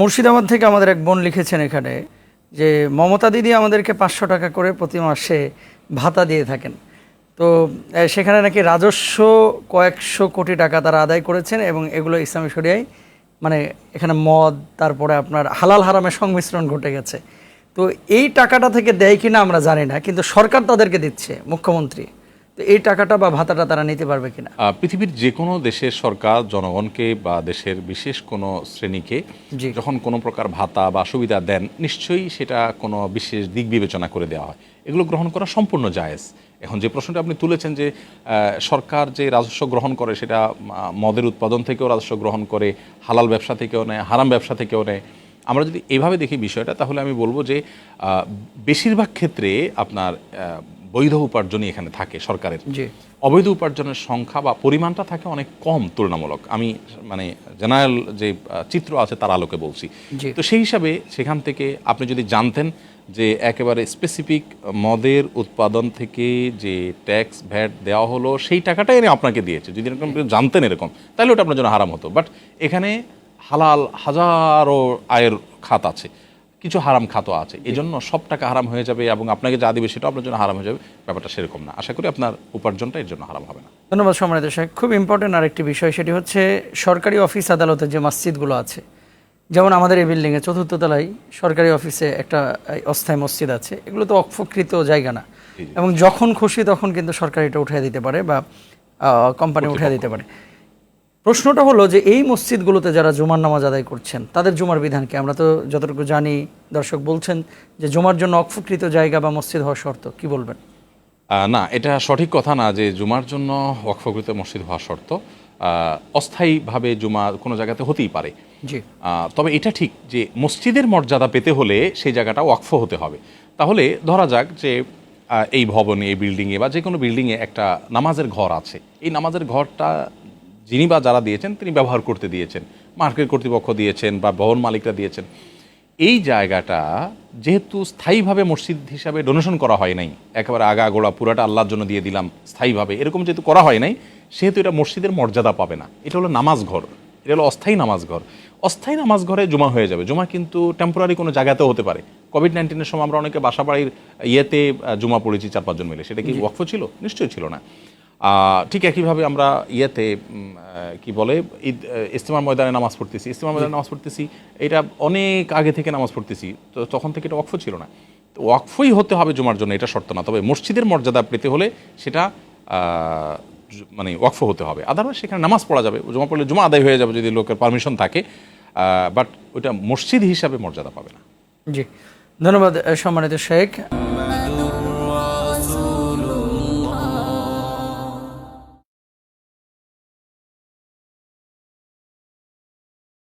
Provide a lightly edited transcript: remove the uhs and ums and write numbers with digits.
মুর্শিদাবাদ থেকে আমাদের এক বোন লিখেছেন এখানে যে মমতা দিদি আমাদেরকে 500 টাকা করে প্রতি মাসে ভাতা দিয়ে থাকেন। তো সেখানে নাকি রাজস্ব কয়েকশো কোটি টাকা তারা আদায় করেছেন এবং এগুলো ইসলামী শরিয়ায় মানে এখানে মদ তারপরে আপনার হালাল হারামের সংমিশ্রণ ঘটে গেছে। তো এই টাকাটা থেকে দেয় কিনা আমরা জানি না, কিন্তু সরকার তাদেরকে দিচ্ছে, মুখ্যমন্ত্রী। তো এই টাকাটা বা ভাতাটা তারা নিতে পারবে কিনা? পৃথিবীর যে কোনো দেশের সরকার জনগণকে বা দেশের বিশেষ কোনো শ্রেণীকে যখন কোনো প্রকার ভাতা বা সুবিধা দেন, নিশ্চয়ই সেটা কোনো বিশেষ দিক বিবেচনা করে দেওয়া হয়। এগুলো গ্রহণ করা সম্পূর্ণ জায়েজ। এখন যে প্রশ্নটা আপনি তুলেছেন যে সরকার যে রাজস্ব গ্রহণ করে সেটা মদের উৎপাদন থেকেও রাজস্ব গ্রহণ করে, হালাল ব্যবসা থেকেও নেয়, হারাম ব্যবসা থেকেও নেয়। আমরা যদি এভাবে দেখি বিষয়টা, তাহলে আমি বলবো যে বেশিরভাগ ক্ষেত্রে আপনার বৈধ উপার্জনই এখানে থাকে সরকারের। অবৈধ উপার্জনের সংখ্যা বা পরিমাণটা থাকে অনেক কম তুলনামূলক। আমি মানে জেনারেল যে চিত্র আছে তার আলোকে বলছি। তো সেই হিসাবে সেখান থেকে আপনি যদি জানতেন যে একেবারে স্পেসিফিক মদের উৎপাদন থেকে যে ট্যাক্স ভ্যাট দেওয়া হলো সেই টাকাটাই এনে আপনাকে দিয়েছে, যদি এরকম জানতেন এরকম, তাহলে ওটা আপনার জন্য হারাম হতো। বাট এখানে হালাল হাজারো আয়ের খাত আছে, কিছু হারাম খাতও আছে, এই জন্য সব টাকা হারাম হয়ে যাবে এবং আপনাকে যা দিবে সেটাও আপনার জন্য হারাম হয়ে যাবে, ব্যাপারটা সেরকম না। আশা করি আপনার উপার্জনটা এর জন্য হারাম হবে না। ধন্যবাদ সম্মানিত শেখ। খুব ইম্পর্টেন্ট আরেকটি বিষয়, সেটি হচ্ছে সরকারি অফিস আদালতের যে মসজিদগুলো আছে, যেমন আমাদের এই বিল্ডিংয়ে 4th তলায় সরকারি অফিসে একটা অস্থায়ী মসজিদ আছে, এগুলো তো অক্ষকৃত জায়গা না, এবং যখন খুশি তখন কিন্তু সরকার এটা উঠিয়ে দিতে পারে বা কোম্পানি উঠিয়ে দিতে পারে। প্রশ্নটা হলো যে এই মসজিদগুলোতে যারা জুমার নামাজ আদায় করছেন তাদের জুমার বিধান কি? আমরা তো যতটুকু জানি, দর্শক বলছেন যে জুমার জন্য অক্ষকৃত জায়গা বা মসজিদ হওয়া শর্ত, কি বলবেন? না, এটা সঠিক কথা না যে জুমার জন্য ওয়াকফকৃত মসজিদ হওয়া শর্ত। অস্থায়ীভাবে জুমা কোনো জায়গাতে হতেই পারে। তবে এটা ঠিক যে মসজিদের মর্যাদা পেতে হলে সেই জায়গাটা ওয়াকফ হতে হবে। তাহলে ধরা যাক যে এই ভবনে, এই বিল্ডিংয়ে বা যে কোনো বিল্ডিংয়ে একটা নামাজের ঘর আছে, এই নামাজের ঘরটা যিনি বা যারা দিয়েছেন তিনি ব্যবহার করতে দিয়েছেন, মার্কেট কর্তৃপক্ষ দিয়েছেন বা ভবন মালিকরা দিয়েছেন। এই জায়গাটা যেহেতু স্থায়ীভাবে মসজিদ হিসাবে ডোনেশন করা হয় নাই, একেবারে আগাগোড়া পুরাটা আল্লাহর জন্য দিয়ে দিলাম স্থায়ীভাবে, এরকম যেহেতু করা হয় নাই, সেহেতু এটা মসজিদের মর্যাদা পাবে না। এটা হলো নামাজ ঘর, এটা হলো অস্থায়ী নামাজ ঘর। অস্থায়ী নামাজ ঘরে জুমা হয়ে যাবে। জুমা কিন্তু টেম্পোরারি কোনো জায়গাতেও হতে পারে। কোভিড-19 সময় আমরা অনেকে বাসা বাড়ির ইয়েতে জুমা পড়েছি 4-5 জন মিলে, সেটা কি ওয়াকফ ছিল? নিশ্চয়ই ছিল না। ঠিক একইভাবে আমরা ইয়েতে কি বলে ইজতেমার ময়দানে নামাজ পড়তেছি, ইজতেমার ময়দানে নামাজ পড়তেছি, এটা অনেক আগে থেকে নামাজ পড়তেছি, তো তখন থেকে এটা ওয়াকফ ছিল না। তো ওয়াকফই হতে হবে জুমার জন্য, এটা শর্ত না। তবে মসজিদের মর্যাদা পেতে হলে সেটা মানে ওয়াকফ হতে হবে, আদারওয়াইজ সেখানে নামাজ পড়া যাবে, জুমা পড়লে জুমা আদায় হয়ে যাবে যদি লোকের পারমিশন থাকে, বাট ওইটা মসজিদ হিসাবে মর্যাদা পাবে না। জি, ধন্যবাদ সম্মানিত শেখ।